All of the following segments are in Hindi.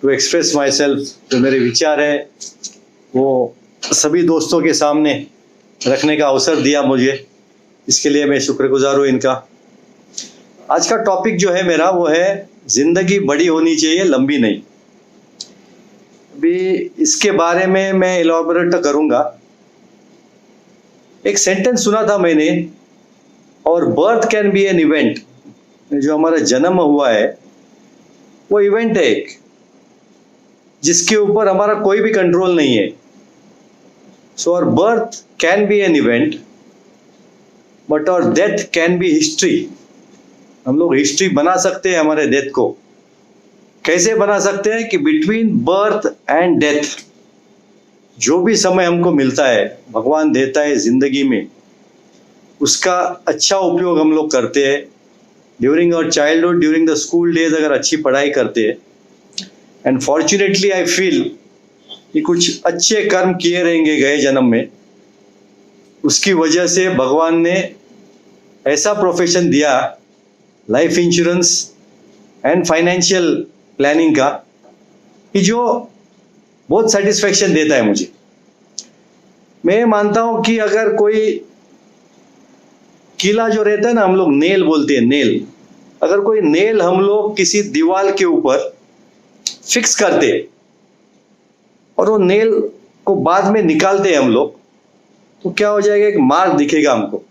To express my self. जो मेरे विचार है वो सभी दोस्तों के सामने रखने का अवसर दिया मुझे, इसके लिए मैं शुक्रगुजार हूँ इनका। आज का टॉपिक जो है मेरा वो है जिंदगी बड़ी होनी चाहिए, लंबी नहीं। अभी इसके बारे में मैं इलॉबरेट करूंगा। एक सेंटेंस सुना था मैंने, और birth can be an event. जो हमारा जन्म हुआ है वो इवेंट है एक, जिसके ऊपर हमारा कोई भी कंट्रोल नहीं है। So our birth can be an event, but our death can be history. हम लोग हिस्ट्री बना सकते हैं हमारे डेथ को। कैसे बना सकते हैं कि बिटवीन बर्थ एंड डेथ जो भी समय हमको मिलता है, भगवान देता है जिंदगी में, उसका अच्छा उपयोग हम लोग करते हैं। During our childhood, during the school days अगर अच्छी पढ़ाई करते हैं, एंड फॉर्चुनेटली आई फील कि कुछ अच्छे कर्म किए रहेंगे गए जन्म में, उसकी वजह से भगवान ने ऐसा प्रोफेशन दिया, life insurance and financial planning का, कि जो बहुत सेटिस्फेक्शन देता है मुझे। मैं मानता हूं कि अगर कोई कीला जो रहता है ना, हम लोग नेल बोलते हैं, नेल, अगर कोई नेल हम लोग किसी दीवार के ऊपर फिक्स करते और वो नेल को बाद में निकालते हैं हम लोग, तो क्या हो जाएगा, एक मार्क दिखेगा हमको।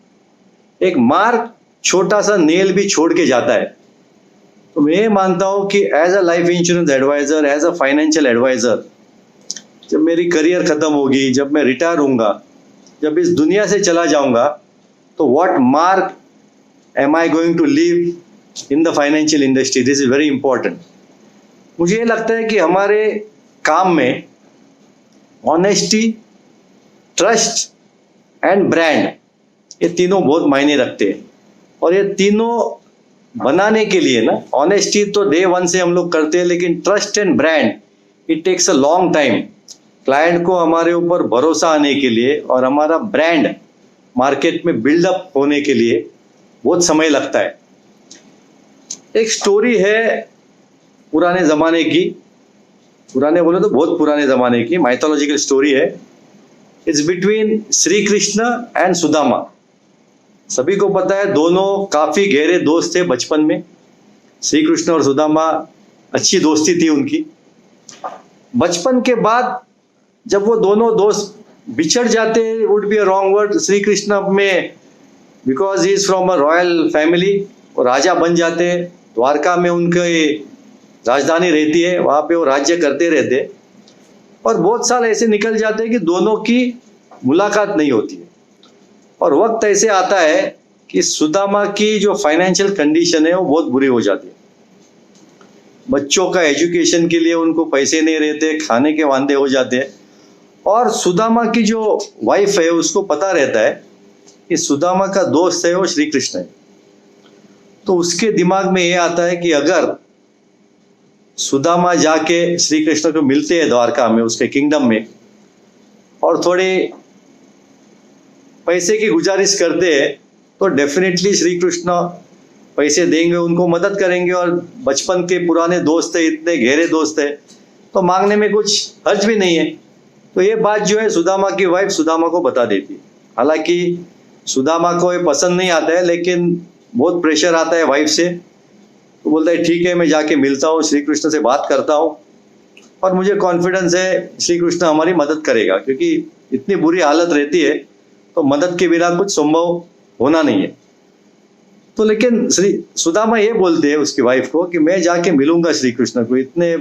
एक मार्क छोटा सा नेल भी छोड़ के जाता है। तो मैं मानता हूं कि as a life insurance adviser, as a financial adviser, जब मेरी करियर खत्म होगी, जब मैं रिटायर होऊंगा, जब इस दुनिया से चला जाऊंगा, तो what mark am I going to leave in the financial industry. This is very important. मुझे ये लगता है कि हमारे काम में ऑनेस्टी, ट्रस्ट एंड ब्रांड, ये तीनों बहुत मायने रखते हैं। और ये तीनों बनाने के लिए ना, ऑनेस्टी तो डे वन से हम लोग करते हैं, लेकिन trust and brand it takes a long time. Client को हमारे ऊपर भरोसा आने के लिए और हमारा ब्रांड मार्केट में बिल्डअप होने के लिए बहुत समय लगता है। एक स्टोरी है पुराने जमाने की, पुराने बोले तो बहुत पुराने जमाने की माइथोलॉजिकल स्टोरी है। It's between Shri Krishna and Sudama. सभी को पता है दोनों काफी गहरे दोस्त थे बचपन में। श्री कृष्ण और सुदामा, अच्छी दोस्ती थी उनकी। बचपन के बाद जब वो दोनों दोस्त बिछड़ जाते, would be a wrong word, Shri Krishna में because he is from a royal family, वो राजा बन जाते। द्वारका में उनके राजधानी रहती है, वहां पे वो राज्य करते रहते। और बहुत साल ऐसे निकल जाते हैं कि दोनों की मुलाकात नहीं होती है। और वक्त ऐसे आता है कि सुदामा की जो फाइनेंशियल कंडीशन है वो बहुत बुरी हो जाती है। बच्चों का एजुकेशन के लिए उनको पैसे नहीं रहते, खाने के वांदे हो जाते हैं। और सुदामा की जो वाइफ है उसको पता रहता है कि सुदामा का दोस्त है वो श्री कृष्ण है। तो उसके दिमाग में ये आता है कि अगर सुदामा जाके श्री कृष्ण को मिलते हैं द्वारका में, उसके किंगडम में, और थोड़े पैसे की गुजारिश करते हैं, तो डेफिनेटली श्री कृष्ण पैसे देंगे, उनको मदद करेंगे। और बचपन के पुराने दोस्त है, इतने गहरे दोस्त है, तो मांगने में कुछ हर्ज भी नहीं है। तो ये बात जो है सुदामा की वाइफ सुदामा को बता देती है। हालांकि सुदामा को ये पसंद नहीं आता है, लेकिन बहुत प्रेशर आता है वाइफ से। तो बोलता है ठीक है, मैं जाके मिलता हूँ, श्री कृष्ण से बात करता हूँ, और मुझे कॉन्फिडेंस है श्री कृष्ण हमारी मदद करेगा, क्योंकि इतनी बुरी हालत रहती है तो मदद के बिना कुछ संभव होना नहीं है। तो लेकिन श्री सुदामा ये बोलते हैं उसकी वाइफ को कि मैं जाके मिलूंगा श्री कृष्ण को, इतने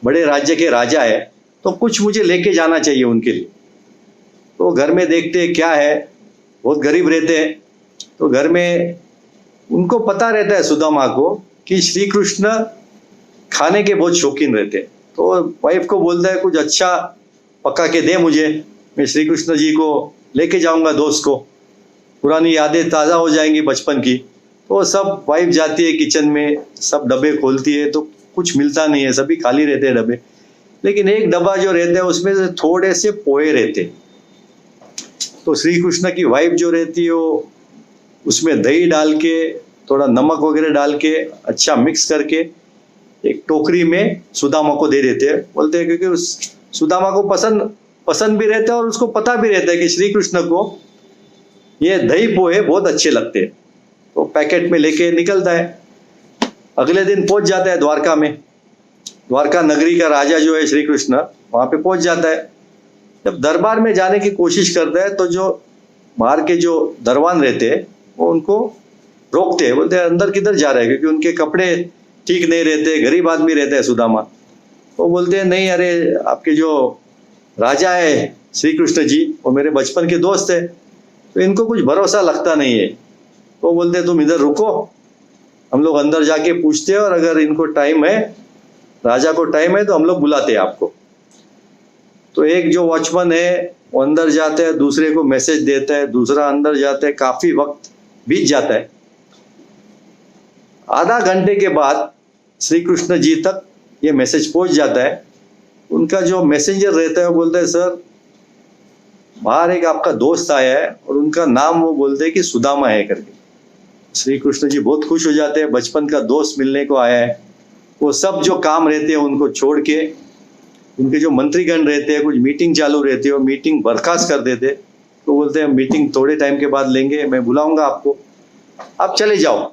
बड़े राज्य के राजा है, तो कुछ मुझे लेके जाना चाहिए उनके लिए। तो घर में देखते हैं क्या है, बहुत गरीब रहते हैं। तो घर में उनको पता रहता है सुदामा को कि श्री कृष्ण खाने के बहुत शौकीन रहते हैं। तो वाइफ को बोलता है कुछ अच्छा पका के दे मुझे, मैं श्री कृष्ण जी को लेके जाऊंगा, दोस्त को, पुरानी यादें ताज़ा हो जाएंगी बचपन की। तो सब वाइफ जाती है किचन में, सब डब्बे खोलती है, तो कुछ मिलता नहीं है, सभी खाली रहते हैं डब्बे। लेकिन एक डब्बा जो रहता है उसमें से थोड़े से पोहे रहते। तो श्री कृष्ण की वाइफ जो रहती है वो उसमें दही डाल के, थोड़ा नमक वगैरह डाल के अच्छा मिक्स करके एक टोकरी में सुदामा को दे देते हैं। बोलते हैं क्योंकि उस सुदामा को पसंद भी रहता है और उसको पता भी रहता है कि श्री कृष्ण को ये दही पोहे बहुत अच्छे लगते हैं, तो पैकेट में लेके निकलता है। अगले दिन पहुंच जाता है द्वारका में। द्वारका नगरी का राजा जो है श्री कृष्ण, वहां पे पहुंच जाता है। जब दरबार में जाने की कोशिश करता है तो जो बाहर के जो दरबान रहते हैं वो उनको रोकते हैं, बोलते हैं अंदर किधर जा रहे हैं, क्योंकि उनके कपड़े ठीक नहीं रहते, गरीब आदमी रहता है सुदामा। वो बोलते हैं नहीं, अरे आपके जो राजा है श्री कृष्ण जी वो मेरे बचपन के दोस्त है, तो इनको कुछ भरोसा लगता नहीं है। वो बोलते हैं तुम इधर रुको, हम लोग अंदर जाके पूछते हैं और अगर इनको टाइम है, राजा को टाइम है, तो हम लोग बुलाते हैं आपको। तो एक जो वॉचमैन है वो अंदर जाता है, दूसरे को मैसेज देता है, दूसरा अंदर जाता है, काफी वक्त बीत जाता है। आधा घंटे के बाद श्री कृष्ण जी तक ये मैसेज पहुंच जाता है। उनका जो मैसेंजर रहता है वो बोलता है सर बाहर एक आपका दोस्त आया है, और उनका नाम वो बोलते हैं कि सुदामा है करके। श्री कृष्ण जी बहुत खुश हो जाते हैं, बचपन का दोस्त मिलने को आया है। वो सब जो काम रहते हैं उनको छोड़ के, उनके जो मंत्रीगण रहते हैं, कुछ मीटिंग चालू रहती है, वो मीटिंग बर्खास्त कर देते। तो बोलते हैं मीटिंग थोड़े टाइम के बाद लेंगे, मैं बुलाऊंगा आपको, आप चले जाओ,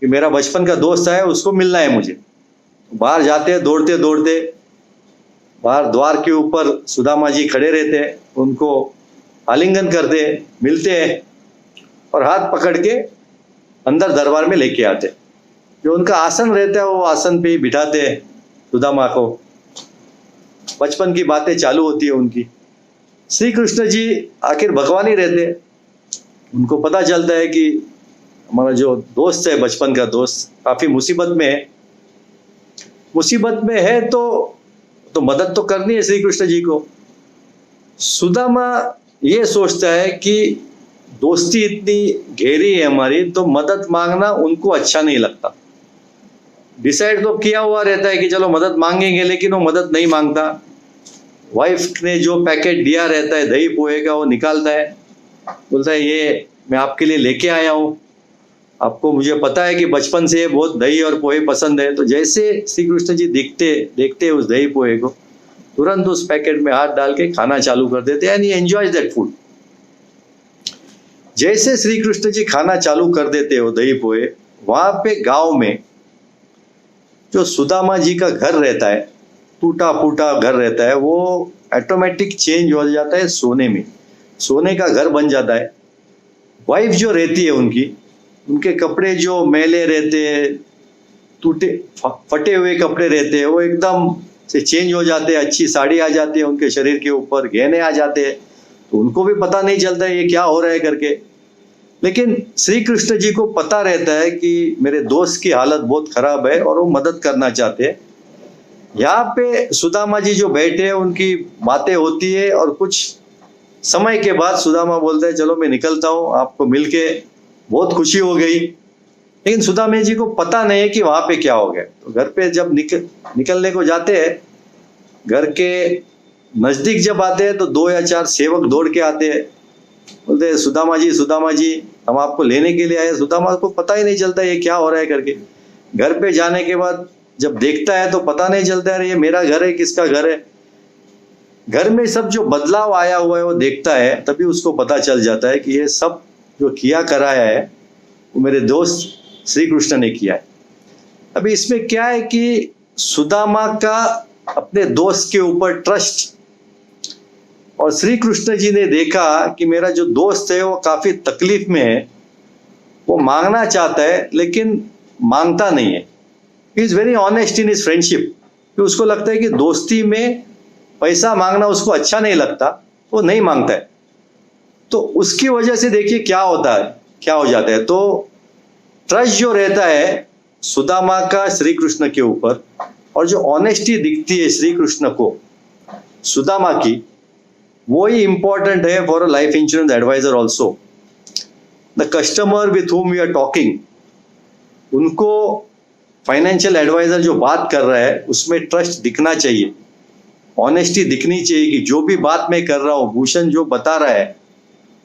कि मेरा बचपन का दोस्त आया उसको मिलना है मुझे। बाहर जाते हैं दौड़ते दौड़ते, बाहर द्वार के ऊपर सुदामा जी खड़े रहते हैं, उनको आलिंगन करते हैं, मिलते हैं और हाथ पकड़ के अंदर दरबार में लेके आते। जो उनका आसन रहता है वो आसन पे ही बिठाते हैं सुदामा को। बचपन की बातें चालू होती है उनकी। श्री कृष्ण जी आखिर भगवान ही रहते हैं। उनको पता चलता है कि हमारा जो दोस्त है, बचपन का दोस्त, काफी मुसीबत में है। मुसीबत में है तो मदद तो करनी है श्री कृष्ण जी को। सुदामा ये सोचता है कि दोस्ती इतनी गहरी है हमारी, तो मदद मांगना उनको अच्छा नहीं लगता। डिसाइड तो किया हुआ रहता है कि चलो मदद मांगेंगे, लेकिन वो मदद नहीं मांगता। वाइफ ने जो पैकेट दिया रहता है दही पोहे का, वो निकालता है, बोलता है ये मैं आपके लिए लेके आया हूँ, आपको मुझे पता है कि बचपन से बहुत दही और पोहे पसंद है। तो जैसे श्री कृष्ण जी देखते उस दही पोहे को, तुरंत उस पैकेट में हाथ डाल के खाना चालू कर देते हैं, and he enjoys that food. जैसे श्री कृष्ण जी खाना चालू कर देते हो दही पोहे, वहां पे गांव में जो सुदामा जी का घर रहता है, टूटा फूटा घर रहता है, वो ऑटोमेटिक चेंज हो जाता है सोने में, सोने का घर बन जाता है। वाइफ जो रहती है उनके कपड़े जो मैले रहते हैं, टूटे फटे हुए कपड़े रहते हैं, वो एकदम से चेंज हो जाते हैं, अच्छी साड़ी आ जाती है उनके शरीर के ऊपर, गहने आ जाते हैं। तो उनको भी पता नहीं चलता है ये क्या हो रहा है करके। लेकिन श्री कृष्ण जी को पता रहता है कि मेरे दोस्त की हालत बहुत खराब है और वो मदद करना चाहते हैं। यहाँ पे सुदामा जी जो बैठे हैं उनकी बातें होती है, और कुछ समय के बाद सुदामा बोलता है चलो मैं निकलता हूँ, आपको मिलके बहुत खुशी हो गई। लेकिन सुदामा जी को पता नहीं है कि वहां पे क्या हो गया। तो घर पे जब निकलने को जाते हैं, घर के नजदीक जब आते हैं तो 2 या 4 सेवक दौड़ के आते हैं, बोलते हैं सुदामा जी हम आपको लेने के लिए आए। सुदामा को पता ही नहीं चलता ये क्या हो रहा है करके। घर पे जाने के बाद जब देखता है तो पता नहीं चलता है ये मेरा घर है, किसका घर है। घर में सब जो बदलाव आया हुआ है वो देखता है, तभी उसको पता चल जाता है कि ये सब जो किया कराया है वो मेरे दोस्त श्री कृष्ण ने किया है। अभी इसमें क्या है कि सुदामा का अपने दोस्त के ऊपर ट्रस्ट, और श्री कृष्ण जी ने देखा कि मेरा जो दोस्त है वो काफी तकलीफ में है, वो मांगना चाहता है लेकिन मांगता नहीं है। He is very honest in his friendship. उसको लगता है कि दोस्ती में पैसा मांगना उसको अच्छा नहीं लगता, वो नहीं मांगता है। तो उसकी वजह से देखिए क्या होता है, क्या हो जाता है। तो ट्रस्ट जो रहता है सुदामा का श्री कृष्ण के ऊपर, और जो ऑनेस्टी दिखती है श्री कृष्ण को सुदामा की, वो ही इंपॉर्टेंट है for a life insurance adviser also. The customer with whom we are talking, उनको फाइनेंशियल एडवाइजर जो बात कर रहा है उसमें ट्रस्ट दिखना चाहिए, ऑनेस्टी दिखनी चाहिए कि जो भी बात मैं कर रहा हूँ, भूषण जो बता रहा है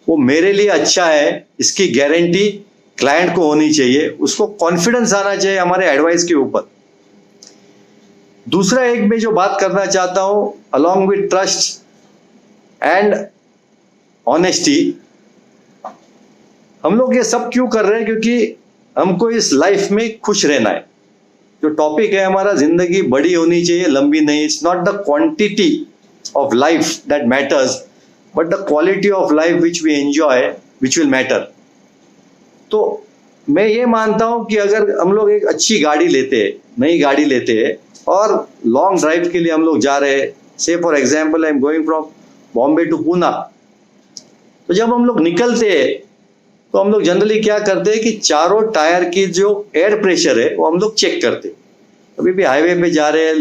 वो मेरे लिए अच्छा है, इसकी गारंटी क्लाइंट को होनी चाहिए। उसको कॉन्फिडेंस आना चाहिए हमारे एडवाइस के ऊपर। दूसरा एक मैं जो बात करना चाहता हूं, along with trust and honesty, हम लोग ये सब क्यों कर रहे हैं? क्योंकि हमको इस लाइफ में खुश रहना है। जो टॉपिक है हमारा, जिंदगी बड़ी होनी चाहिए, लंबी नहीं। It's not the quantity of life that matters, but the quality of life which we enjoy which will matter. तो मैं ये मानता हूं कि अगर हम लोग एक अच्छी गाड़ी लेते हैं, नई गाड़ी लेते हैं, और लॉन्ग ड्राइव के लिए हम लोग जा रहे हैं, से for example I am going from Bombay to Poona, तो जब हम लोग निकलते हैं तो हम लोग जनरली क्या करते हैं कि चारों टायर की जो एयर प्रेशर है वो हम लोग चेक करते हैं। अभी भी हाईवे पे जा रहे हैं,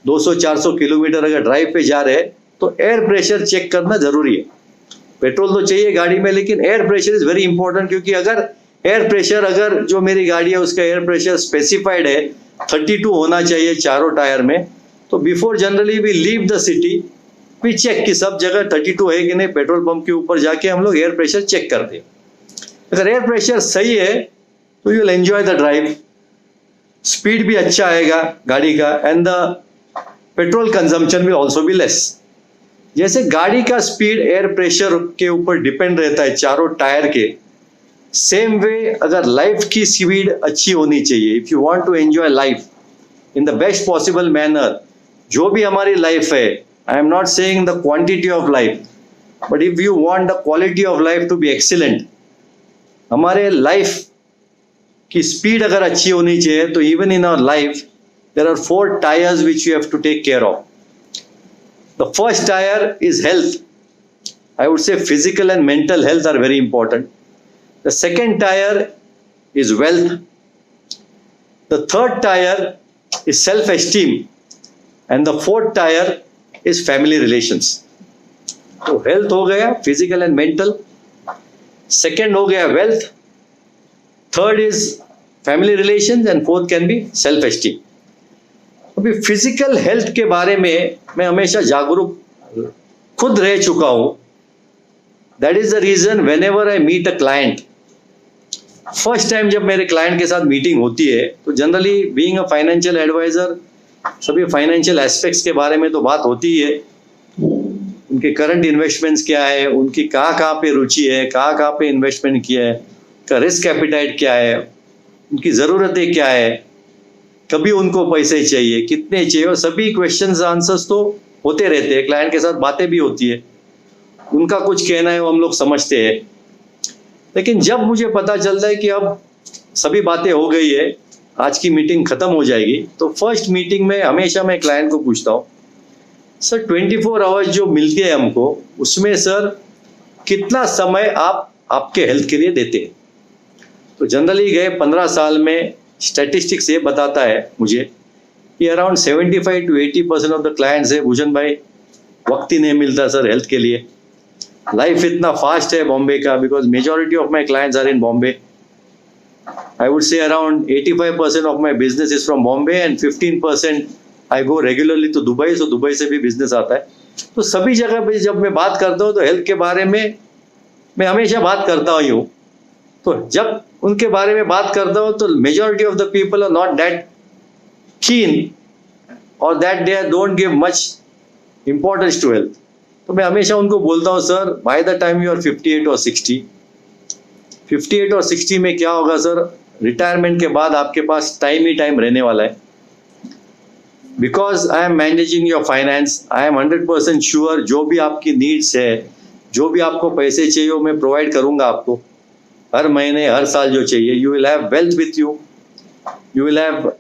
200-400 किलोमीटर अगर ड्राइव पे जा रहे हैं, तो एयर प्रेशर चेक करना जरूरी है। पेट्रोल तो चाहिए गाड़ी में, लेकिन air pressure is very important, क्योंकि अगर एयर प्रेशर, अगर जो मेरी गाड़ी है उसका एयर प्रेशर स्पेसिफाइड है 32 होना चाहिए चारों टायर में, तो before generally we leave the city we check कि सब जगह 32 है कि नहीं। पेट्रोल पंप के ऊपर जाके हम लोग एयर प्रेशर चेक करते हैं। अगर एयर प्रेशर सही है तो you will enjoy the drive, speed भी अच्छा आएगा गाड़ी का, and the petrol consumption will also be less. जैसे गाड़ी का स्पीड एयर प्रेशर के ऊपर डिपेंड रहता है चारों टायर के, सेम वे अगर लाइफ की स्पीड अच्छी होनी चाहिए। If you want to enjoy life in the best possible manner, जो भी हमारी लाइफ है, I am not saying the quantity of life, but if you want the quality of life to be excellent, हमारे लाइफ की स्पीड अगर अच्छी होनी चाहिए, तो even in our life there are 4 tyres which you have to take care of. The first tyre is health. I would say physical and mental health are very important. The second tier is wealth. The third tier is self-esteem. And the fourth tier is family relations. तो health हो गया, physical and mental. Second हो गया wealth. Third is family relations and fourth can be self-esteem. अभी physical health के बारे में मैं हमेशा जागरूक खुद रह चुका हूँ. That is the reason whenever I meet a client, first time जब मेरे क्लाइंट के साथ मीटिंग होती है, तो generally being a financial adviser सभी फाइनेंशियल एस्पेक्ट्स के बारे में तो बात होती ही है. उनके करंट इन्वेस्टमेंट्स क्या है, उनकी कहाँ पे रुचि है, कहाँ पे इन्वेस्टमेंट किया है, का रिस्क एपिटाइट क्या है, उनकी ज़रूरतें क्या है, कभी उनको पैसे चाहिए, कितने चाहिए, और सभी क्वेश्चंस आंसर्स तो होते रहते हैं. क्लाइंट के साथ बातें भी होती है, उनका कुछ कहना है वो हम लोग समझते हैं. लेकिन जब मुझे पता चलता है कि अब सभी बातें हो गई है, आज की मीटिंग खत्म हो जाएगी, तो फर्स्ट मीटिंग में हमेशा मैं क्लाइंट को पूछता हूँ, सर 24 आवर्स जो मिलती है हमको, उसमें सर कितना समय आप आपके हेल्थ के लिए देते हैं. तो जनरली गए 15 साल में स्टैटिस्टिक्स ये बताता है मुझे कि around 75 to 80% of the clients है, भूषण भाई वक्त ही नहीं मिलता सर हेल्थ के लिए. लाइफ इतना फास्ट है बॉम्बे का, because majority of my clients are in Bombay. I would say around 85% of my business is from Bombay and 15% I go regularly to Dubai. So Dubai से भी बिजनेस आता है. तो सभी जगह पे जब मैं बात करता हूँ तो हेल्थ के बारे में मैं हमेशा बात करता ही हूँ. तो जब उनके बारे में बात करता हूँ तो majority of the people are not that keen or that they don't give much importance to health. तो मैं हमेशा उनको बोलता हूँ, sir by the time you are 58 or 60 में क्या होगा सर, रिटायरमेंट के बाद आपके पास टाइम ही टाइम रहने वाला है. Because I am managing your finance, I am 100% sure जो भी आपकी नीड्स है, जो भी आपको पैसे चाहिए वो मैं प्रोवाइड करूंगा आपको हर महीने, हर साल जो चाहिए. You will have wealth with you, you will have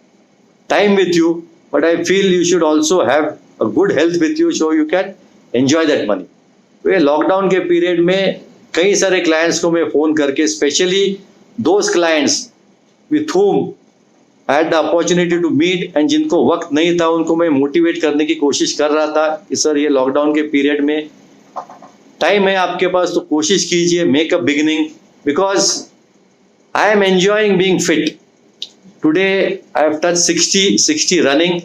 time with you, but I feel you should also have a good health with you so you can enjoy that money. तो ये लॉकडाउन के पीरियड में कई सारे क्लाइंट्स को मैं फ़ोन करके, specially those clients with whom I had the opportunity to meet, and जिनको वक्त नहीं था उनको मैं मोटिवेट करने की कोशिश कर रहा था कि सर ये लॉकडाउन के पीरियड में टाइम है आपके पास, तो कोशिश कीजिए, make a beginning, because I am enjoying being fit. Today I have touch 60 running,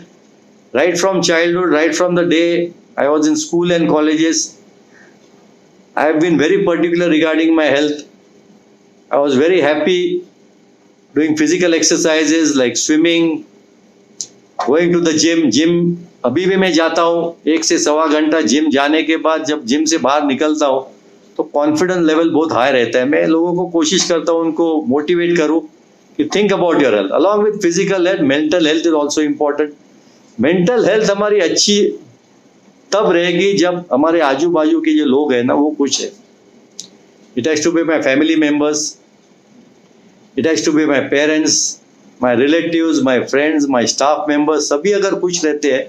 right from childhood, right from the day I was in school and colleges. I have been very particular regarding my health. I was very happy doing physical exercises like swimming, going to the gym अभी भी मैं जाता हूँ 1 से सवा घंटा। जिम जाने के बाद जब जिम से बाहर निकलता हूँ तो कॉन्फिडेंस लेवल बहुत हाई रहता है। मैं लोगों को कोशिश करता हूँ उनको मोटिवेट करूँ कि think about your health along with physical health. Mental health is also important. Mental health हमारी अच्छी तब रहेगी जब हमारे आजू बाजू के जो लोग हैं ना वो खुश है। It has to be my family members, it has to be my parents, my relatives, my friends, my staff members, सभी अगर खुश रहते हैं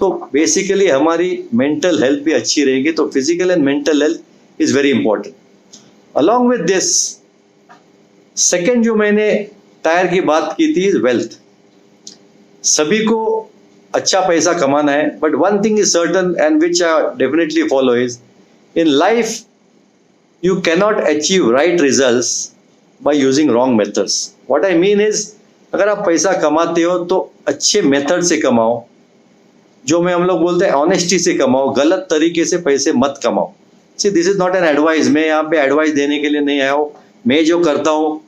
तो बेसिकली हमारी मेंटल हेल्थ भी अच्छी रहेगी। तो physical and mental health is very important. Along with this second जो मैंने टायर की बात की थी वेल्थ। सभी को अच्छा पैसा कमाना है, but one thing is certain and which I definitely follow is in life you cannot achieve right results by using wrong methods. What I mean is अगर आप पैसा कमाते हो तो अच्छे मेथड से कमाओ, जो मैं हम लोग बोलते हैं ऑनेस्टी से कमाओ, गलत तरीके से पैसे मत कमाओ। See, this is not an advice. मैं यहाँ पे एडवाइस देने के लिए नहीं आया हूँ। मैं जो करता हूँ,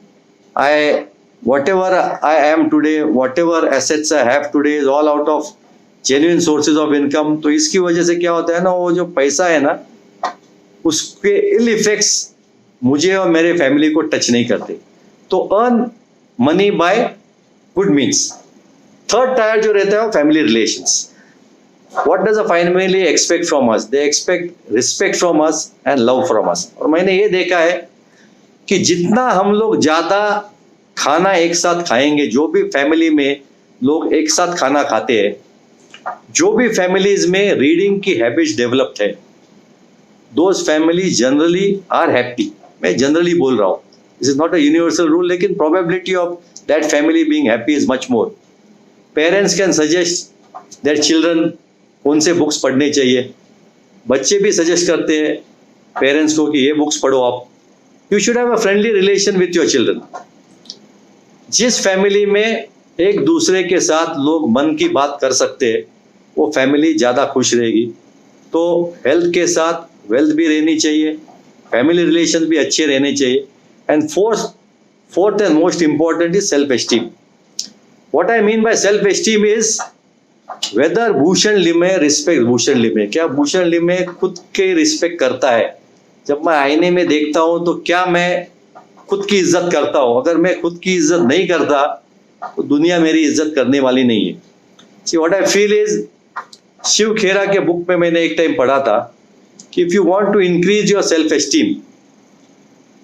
whatever I am today, whatever assets I have today is all out of genuine sources of income. तो इसकी वजह से क्या होता है ना, वो जो पैसा है ना उसके इल इफेक्ट्स मुझे और मेरे फैमिली को टच नहीं करते। तो earn money by good means. Third tier जो रहता है family relations. What does a family expect from us? They expect respect from us and love from us. और मैंने ये देखा है कि जितना हम लोग ज्यादा खाना एक साथ खाएंगे, जो भी फैमिली में लोग एक साथ खाना खाते हैं, जो भी फैमिलीज में रीडिंग की हैबिट्स डेवलप्ड है, those families generally are happy. मैं जनरली बोल रहा हूँ, this is not a universal rule, लेकिन probability of that family being happy is much more. Parents can suggest their children कौन से बुक्स पढ़ने चाहिए। बच्चे भी सजेस्ट करते हैं पेरेंट्स को कि ये बुक्स पढ़ो आप। You should have a friendly relation with your children. जिस फैमिली में एक दूसरे के साथ लोग मन की बात कर सकते हैं वो फैमिली ज़्यादा खुश रहेगी। तो हेल्थ के साथ वेल्थ भी रहनी चाहिए, फैमिली रिलेशन भी अच्छे रहने चाहिए। And fourth and most important is self esteem. What I mean by self esteem is whether Bhushan Limaye respect Bhushan Limaye. क्या भूषण लिमे खुद के रिस्पेक्ट करता है? जब मैं आईने में देखता हूं तो क्या मैं खुद की इज्जत करता हूं? अगर मैं खुद की इज्जत नहीं करता तो दुनिया मेरी इज्जत करने वाली नहीं है। See what I feel is, Shiv Khera के बुक में मैंने एक टाइम पढ़ा था कि if you want to increase your self esteem,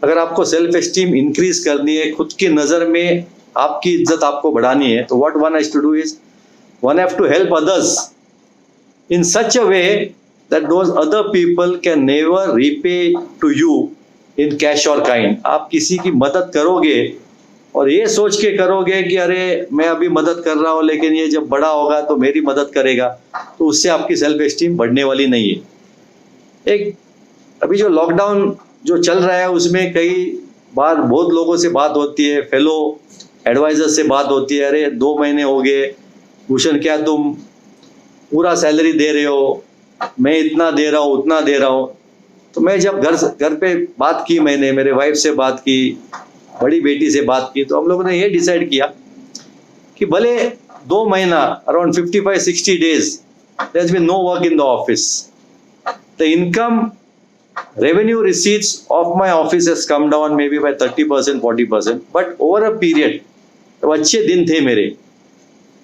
अगर आपको सेल्फ एस्टीम इंक्रीज करनी है, खुद की नजर में आपकी इज्जत आपको बढ़ानी है, तो what one has to do is one have to help others in such a way that those other people can never repay to you in cash or kind. आप किसी की मदद करोगे और ये सोच के करोगे कि अरे मैं अभी मदद कर रहा हूँ लेकिन ये जब बड़ा होगा तो मेरी मदद करेगा, तो उससे आपकी सेल्फ एस्टीम बढ़ने वाली नहीं है। एक अभी जो लॉकडाउन जो चल रहा है उसमें कई बार बहुत लोगों से बात होती है, फेलो एडवाइजर से बात होती है, अरे 2 महीने हो गए भूषण, क्या तुम पूरा सैलरी दे रहे हो? मैं इतना दे रहा हूँ उतना दे रहा हूँ। तो मैं जब घर पे बात की, मैंने मेरे वाइफ से बात की, बड़ी बेटी से बात की, तो हम लोगों ने ये डिसाइड किया कि भले 2 महीना around 55-60 days there has been no work in the office, the income revenue receipts of my office has come down maybe by 30%, 40%, but over a period, तो अच्छे दिन थे मेरे,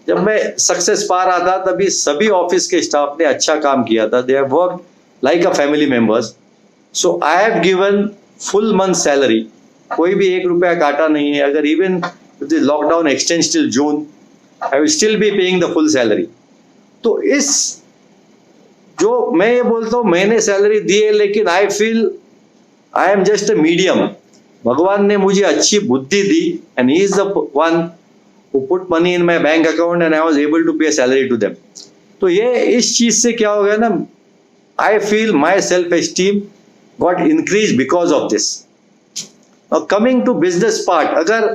जब मैं सक्सेस पा रहा था तभी सभी ऑफिस के स्टाफ ने अच्छा काम किया था। they have worked like a family members, so I have given full month salary, कोई भी 1 रुपया काटा नहीं है। अगर even if the lockdown extends till June, I will still be paying the full salary. तो इस जो मैं ये बोलता हूँ मैंने सैलरी दी है, लेकिन I feel I am just a medium. भगवान ने मुझे अच्छी बुद्धि दी and he is the one who put money in my bank account and I was able to pay salary to them. तो ये इस चीज से क्या हो गया ना, I feel my self esteem got increase because of this. Now coming to business part, अगर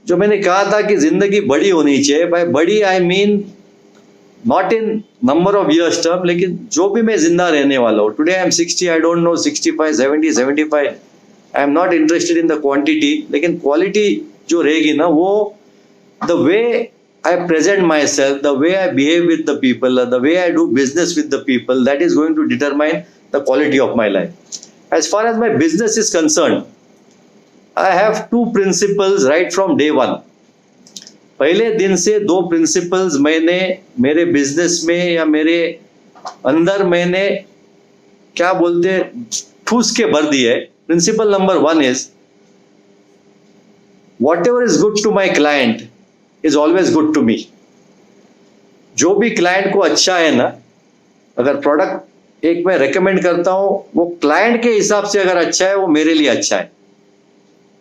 जो मैंने कहा था कि जिंदगी बड़ी होनी चाहिए, बाय बड़ी I mean not in number of years term, लेकिन जो भी मैं जिंदा रहने वाला हूँ, today I am 60, I don't know 65, 70, 75, I am not interested in the quantity, लेकिन क्वालिटी जो रहेगी ना, वो the way I present myself, the way I behave with the people, the way I do business with the people, that is going to determine the quality of my life. As far as my business is concerned, I have two principles right from day one. पहले दिन से दो प्रिंसिपल्स मैंने मेरे बिजनेस में या मेरे अंदर मैंने क्या बोलते ठूस के भर दिए. Principle number 1 is whatever is good to my client is always good to me. जो भी क्लाइंट को अच्छा है ना, अगर प्रोडक्ट एक मैं रेकमेंड करता हूं, वो क्लाइंट के हिसाब से अगर अच्छा है वो मेरे लिए अच्छा है.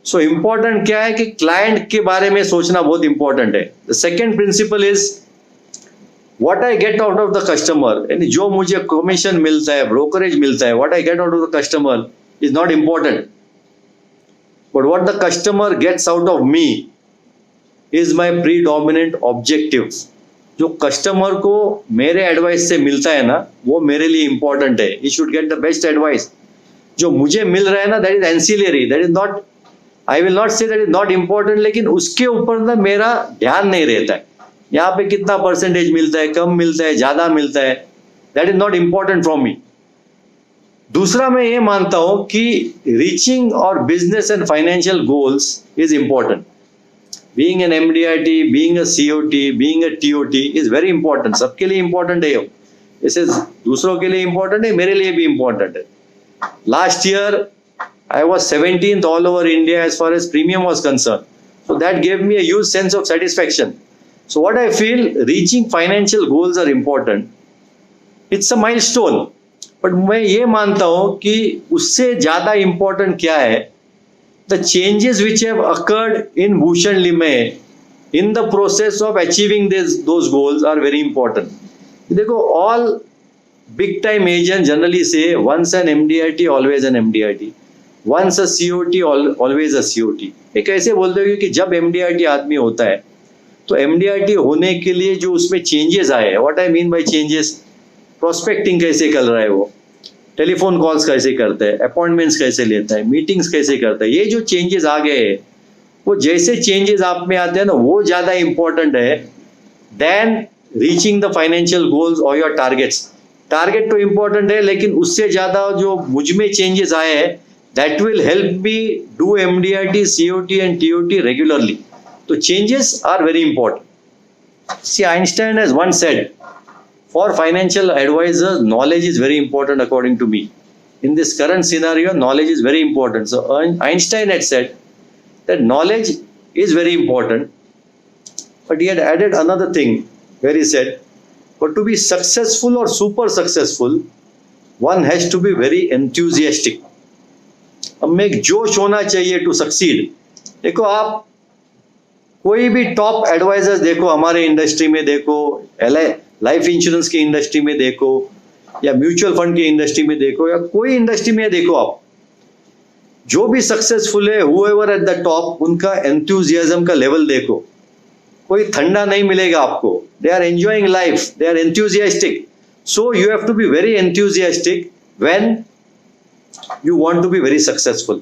सो इंपॉर्टेंट क्या है कि क्लाइंट के बारे में सोचना बहुत इंपॉर्टेंट है. The second principle is what I get out of the customer. यानी जो मुझे कमीशन मिलता है, ब्रोकरेज मिलता है, what I get out of the customer is not important, but what the customer gets out of me is my predominant objective. जो कस्टमर को मेरे एडवाइस से मिलता है ना, वो मेरे लिए इंपॉर्टेंट है. He should get the best advice. जो मुझे मिल रहा है ना, that is ancillary, that is not, I will not say that is not important, लेकिन उसके ऊपर ना मेरा ध्यान नहीं रहता है. यहाँ पे कितना परसेंटेज मिलता है, कम मिलता है, ज्यादा मिलता है, that is not important from me. दूसरा मैं ये मानता हूं कि रीचिंग और business and financial goals is important. Being an MDIT, being a COT, being a TOT is very important. सबके लिए इंपॉर्टेंट है. इसे दूसरों के लिए इंपॉर्टेंट है, मेरे लिए भी इंपॉर्टेंट है. Last year I was 17th all over India as far as premium was concern. So that gave me a huge sense of satisfaction. So what I feel, reaching financial goals are important. It's a milestone. But मैं ये मानता हूं कि उससे ज्यादा इंपॉर्टेंट क्या है, the changes which have occurred in Bhushan Limaye in the process of achieving those goals are very important. देखो, all big time agent generally say once an MDIT always an MDIT, once a COT always a COT. ये कैसे बोलते हो कि जब एमडीआईटी आदमी होता है तो एमडीआईटी होने के लिए जो उसमें चेंजेस आए हैं, what I mean bye changes, prospecting कैसे कर रहा है, वो टेलीफोन कॉल्स कैसे करता है, अपॉइंटमेंट्स कैसे लेता है, मीटिंग्स कैसे करता है, ये जो चेंजेस आ गए हैं, वो जैसे चेंजेस आप में आते हैं ना, वो ज्यादा इंपॉर्टेंट है then reaching the financial goals और योर टारगेट्स. टारगेट तो इंपॉर्टेंट है, लेकिन उससे ज्यादा जो मुझ में चेंजेस आए हैं, that will help me do MDIT, COT and TOT regularly. तो changes are very important. See, Einstein has once said, for financial advisors, knowledge is very important according to me. In this current scenario, knowledge is very important. So Einstein had said that knowledge is very important, but he had added another thing where he said, but to be successful or super successful, one has to be very enthusiastic. हमें एक जोश होना चाहिए to succeed. देखो, आप कोई भी टॉप एडवाइजर्स देखो, हमारे इंडस्ट्री में देखो, लाइफ इंश्योरेंस की इंडस्ट्री में देखो, या म्यूचुअल फंड की इंडस्ट्री में देखो, या कोई इंडस्ट्री में देखो, आप जो भी सक्सेसफुल है, हुएवर एट द टॉप, उनका एंथुजियाज्म का लेवल देखो. कोई ठंडा नहीं मिलेगा आपको. They are enjoying life, they are enthusiastic. So you have to be very enthusiastic when you want to be very successful.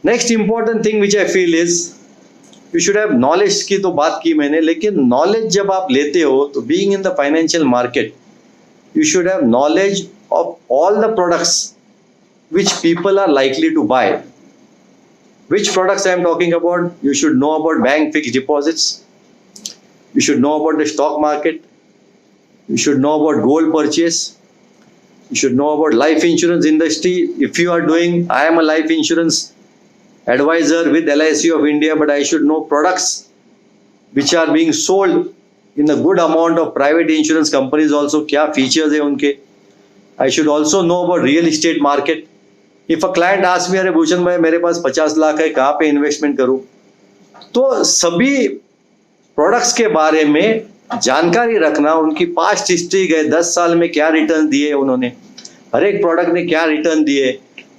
Next important thing which I feel is you should have knowledge की तो बात की मैंने, लेकिन नॉलेज जब आप लेते हो तो being in the financial market, you should have knowledge of all the products which people are likely to buy. Which products I am talking about? You should know about bank fixed deposits. You should know about the stock market. You should know about gold purchase. You should know about life insurance industry. If you are doing, I am a life insurance advisor with LIC of India, but I should know products which are being sold in a good amount of private insurance companies also. क्या features है उनके. I should also know about real estate market. If a client asks me, अरे भूषण भाई मेरे पास 50 लाख है, कहाँ पे इन्वेस्टमेंट करूं, तो सभी प्रोडक्ट्स के बारे में जानकारी रखना, उनकी पास्ट हिस्ट्री गए 10 साल में क्या रिटर्न दिए उन्होंने, हर एक प्रोडक्ट ने क्या रिटर्न दिए,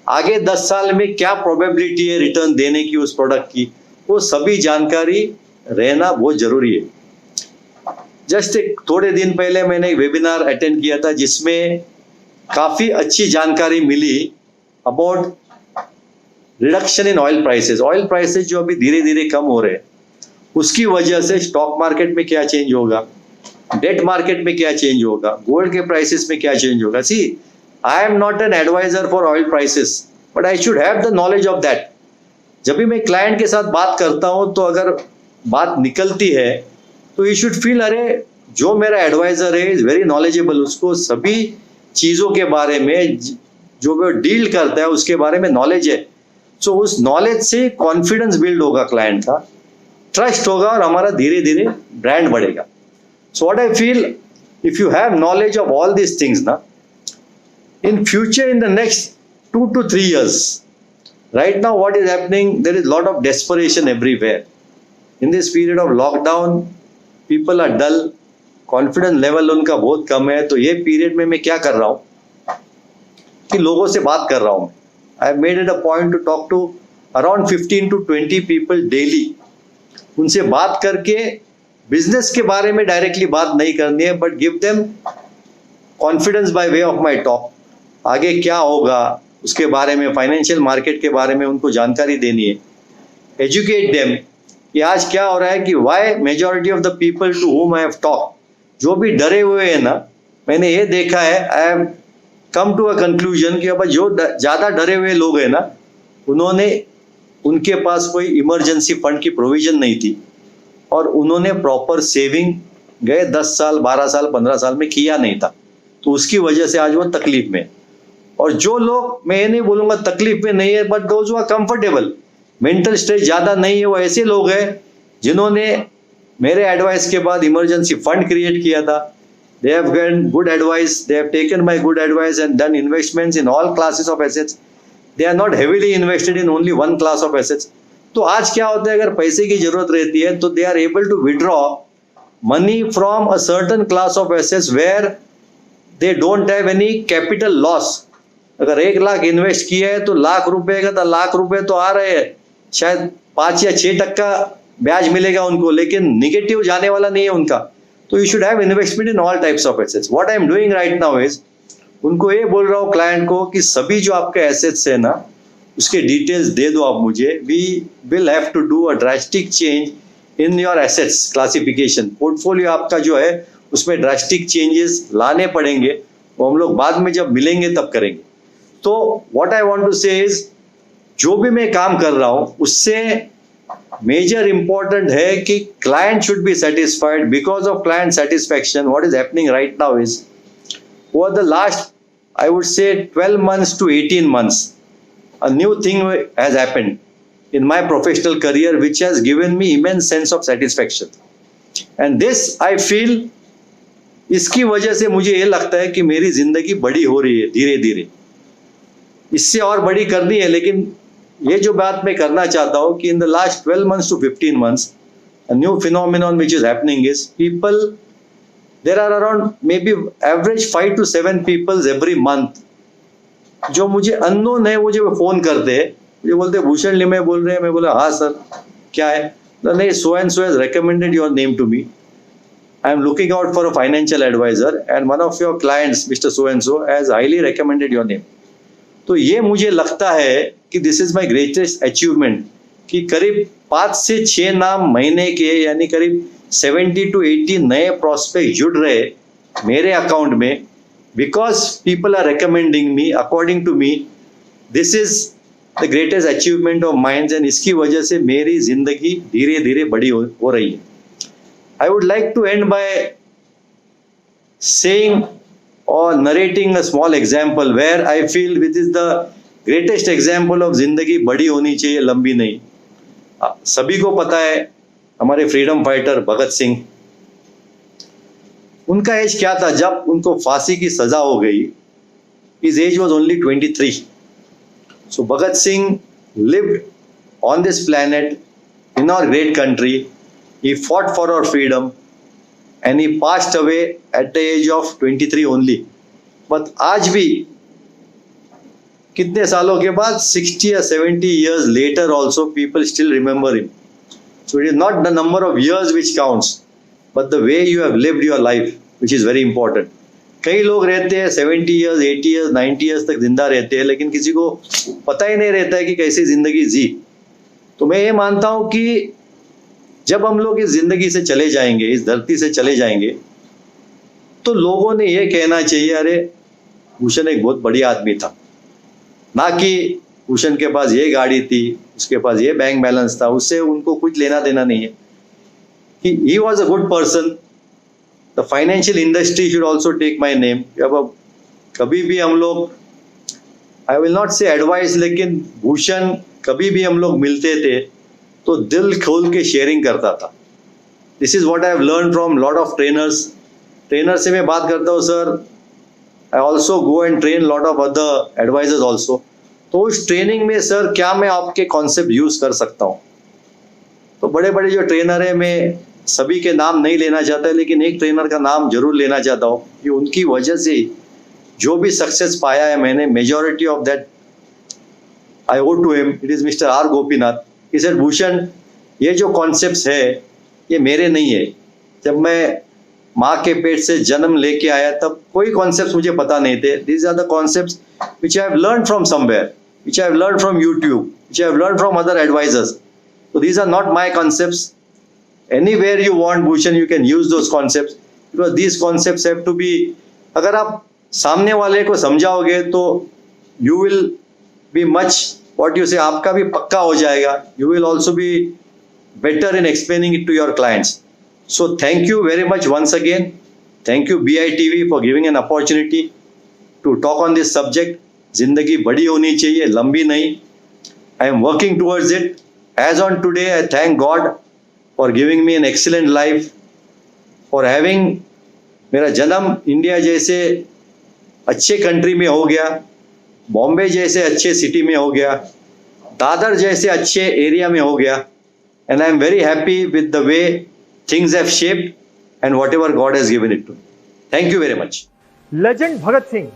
आगे 10 साल में क्या प्रोबेबिलिटी है रिटर्न देने की उस प्रोडक्ट की, वो सभी जानकारी रहना बहुत जरूरी है. जस्ट एक थोड़े दिन पहले मैंने एक वेबिनार अटेंड किया था जिसमें काफी अच्छी जानकारी मिली about reduction in oil prices. Oil prices जो अभी धीरे धीरे कम हो रहे हैं, उसकी वजह से स्टॉक मार्केट में क्या चेंज होगा, डेट मार्केट में क्या चेंज होगा, गोल्ड के प्राइसेस में क्या चेंज होगा. See, I am not an adviser for oil prices, but I should have the knowledge of that. जब भी मैं क्लाइंट के साथ बात करता हूं तो अगर बात निकलती है तो यू शुड फील, अरे जो मेरा एडवाइजर है इज वेरी नॉलेजेबल, उसको सभी चीजों के बारे में जो वो डील करता है उसके बारे में नॉलेज है. सो उस नॉलेज से कॉन्फिडेंस बिल्ड होगा क्लाइंट का, ट्रस्ट होगा और हमारा धीरे धीरे ब्रांड बढ़ेगा. सो what I feel, if you have knowledge of all these things ना, in future, in the next 2 to 3 years, right now what is happening, there is lot of desperation everywhere. In this period of lockdown, people are dull, confidence level उनका बहुत कम है. तो ये पीरियड में मैं क्या कर रहा हूँ कि लोगों से बात कर रहा हूँ. I have made it a point to talk to around 15 to 20 people daily. उनसे बात करके बिजनेस के बारे में डायरेक्टली बात नहीं करनी है, but give them confidence by way of my talk. आगे क्या होगा उसके बारे में, फाइनेंशियल मार्केट के बारे में उनको जानकारी देनी है. एजुकेट देम कि आज क्या हो रहा है, कि why majority of the people to whom I have talk, जो भी डरे हुए हैं ना, मैंने ये देखा है, I have come to a conclusion कि अब जो ज़्यादा डरे हुए लोग हैं ना, उनके पास कोई इमरजेंसी फंड की प्रोविजन नहीं थी और उन्होंने प्रॉपर सेविंग गए 10 साल 12 साल 15 साल में किया नहीं था, तो उसकी वजह से आज वो तकलीफ में. और जो लोग, मैं ये नहीं बोलूंगा तकलीफ में नहीं है, but those are comfortable, mental stress ज्यादा नहीं है, वो ऐसे लोग हैं जिन्होंने मेरे एडवाइस के बाद इमरजेंसी फंड क्रिएट किया था. They have gotten good advice, they have taken my good advice and done investments in all classes of assets. They are not heavily invested in only one class of assets. तो आज क्या होता है, अगर पैसे की जरूरत रहती है तो they are able to withdraw money from a certain class of assets where they don't have any capital loss. अगर 1 लाख इन्वेस्ट किया है तो लाख रुपए का, तो लाख रुपए तो आ रहे हैं, शायद 5 या 6% ब्याज मिलेगा उनको, लेकिन निगेटिव जाने वाला नहीं है उनका. तो you should have investment in all types of assets. What I am doing right now is, उनको ये बोल रहा हूँ क्लाइंट को कि सभी जो आपके एसेट्स है ना, उसके डिटेल्स दे दो आप मुझे. We will have to do a drastic change in your assets classification. Portfolio आपका जो है उसमें ड्रास्टिक चेंजेस लाने पड़ेंगे, वो हम लोग बाद में जब मिलेंगे तब करेंगे. तो व्हाट आई वांट टू से इज, जो भी मैं काम कर रहा हूं उससे मेजर इंपॉर्टेंट है कि client should be satisfied. Because of client satisfaction, what is happening right now is, over the last I would से 12 months to 18 months, a new thing has happened in my professional career which has given me immense sense of satisfaction. And this I feel, इसकी वजह से मुझे ये लगता है कि मेरी जिंदगी बड़ी हो रही है धीरे धीरे. इससे और बड़ी करनी है, लेकिन ये जो बात मैं करना चाहता हूँ कि in the last 12 months to 15 months, a new phenomenon which is happening is people, there are around maybe average 5 to 7 people every month जो मुझे अननोन है, मुझे फोन करते हैं, मुझे बोलते हैं भूषण लिमे बोल रहे हैं. मैं बोला हाँ सर, क्या है? नहीं, so and so has recommended your name to me. I am looking out for a financial adviser and one of your clients mister so and so has highly recommended your name. तो ये मुझे लगता है कि this is my greatest achievement कि करीब 5 से 6 नाम महीने के, यानी करीब 70 to 80 नए प्रोस्पेक्ट जुड़ रहे मेरे अकाउंट में. Because people are recommending me, according to me this is the greatest achievement of mind. And इसकी वजह से मेरी जिंदगी धीरे धीरे बड़ी हो रही है. I would like to end by saying or narrating a small example where I feel which is the greatest example of जिंदगी बड़ी होनी चाहिए, लंबी नहीं. सभी को पता है हमारे फ्रीडम फाइटर भगत सिंह, उनका एज क्या था जब उनको फांसी की सजा हो गई. His age was only 23. So Bhagat Singh lived on this planet in our great country. He fought for our freedom. And he passed away at the age of 23 only. But आज भी कितने सालों के बाद 60 or 70 years later also people still remember him. So it is not the number of years which counts, but the way you have lived your life, which is very important. कई लोग रहते हैं 70 years, 80 years, 90 years तक जिंदा रहते हैं, लेकिन किसी को पता ही नहीं रहता है कि कैसी जिंदगी जी. तो मैं ये मानता हूं कि जब हम लोग इस जिंदगी से चले जाएंगे, इस धरती से चले जाएंगे, तो लोगों ने ये कहना चाहिए, अरे भूषण एक बहुत बढ़िया आदमी था, ना कि भूषण के पास ये गाड़ी थी, उसके पास ये बैंक बैलेंस था, उससे उनको कुछ लेना देना नहीं है। He was a good person. The financial industry should also take my name. अब कभी भी हम लोग, I will not say advice, लेकिन भूषण कभी भी हम लोग मिलते थे तो दिल खोल के शेयरिंग करता था। This is what I have learn from lot of trainers. Trainer से मैं बात करता हूँ, sir I also go and train lot of other advisers also. तो उस ट्रेनिंग में सर क्या मैं आपके कॉन्सेप्ट यूज कर सकता हूँ? तो बड़े बड़े जो ट्रेनर है, मैं सभी के नाम नहीं लेना चाहता, लेकिन एक ट्रेनर का नाम जरूर लेना चाहता हूँ कि उनकी वजह से जो भी सक्सेस पाया है मैंने, majority of that I owe to him. It is mister R Gopinath. He said, Bhushan ये जो कॉन्सेप्ट्स है ये मेरे नहीं है। जब मैं माँ के पेट से जन्म लेके आया तब कोई कॉन्सेप्ट्स मुझे पता नहीं थे। These are the concepts which I have learn from somewhere, which I have learned from YouTube, which I have learned from other advisors. So these are not my concepts. Anywhere you want, Bhushan, you can use those concepts, because these concepts have to be, अगर आप सामने वाले को समझाओगे तो you will be much, what you say, आपका भी पक्का हो जाएगा. You will also be better in explaining it to your clients. So thank you very much once again. Thank you BITV for giving an opportunity to talk on this subject. जिंदगी बड़ी होनी चाहिए, लंबी नहीं. I am working towards it. As on today, I thank God for giving me an excellent life, for having मेरा जन्म इंडिया जैसे अच्छे कंट्री में हो गया, बॉम्बे जैसे अच्छे सिटी में हो गया, दादर जैसे अच्छे एरिया में हो गया. And I am very happy with the way things have shaped and whatever God has given it to me. Thank you very much. Legend Bhagat Singh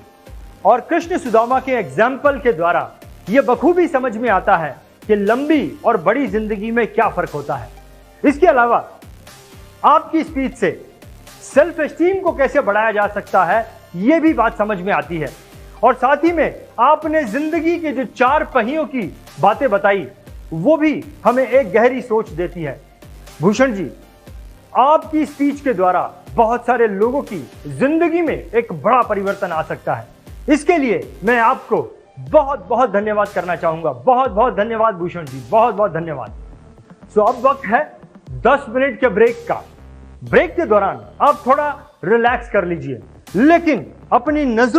और कृष्ण सुदामा के एग्जाम्पल के द्वारा यह बखूबी समझ में आता है कि लंबी और बड़ी जिंदगी में क्या फर्क होता है. इसके अलावा आपकी स्पीच से सेल्फ एस्टीम को कैसे बढ़ाया जा सकता है, यह भी बात समझ में आती है. और साथ ही में आपने जिंदगी के जो 4 पहियों की बातें बताई, वो भी हमें एक गहरी सोच देती है. भूषण जी, आपकी स्पीच के द्वारा बहुत सारे लोगों की जिंदगी में एक बड़ा परिवर्तन आ सकता है. इसके लिए मैं आपको बहुत बहुत धन्यवाद करना चाहूंगा. बहुत बहुत धन्यवाद भूषण जी, बहुत बहुत धन्यवाद. सो अब वक्त है 10 मिनट के ब्रेक का. ब्रेक के दौरान आप थोड़ा रिलैक्स कर लीजिए, लेकिन अपनी नजर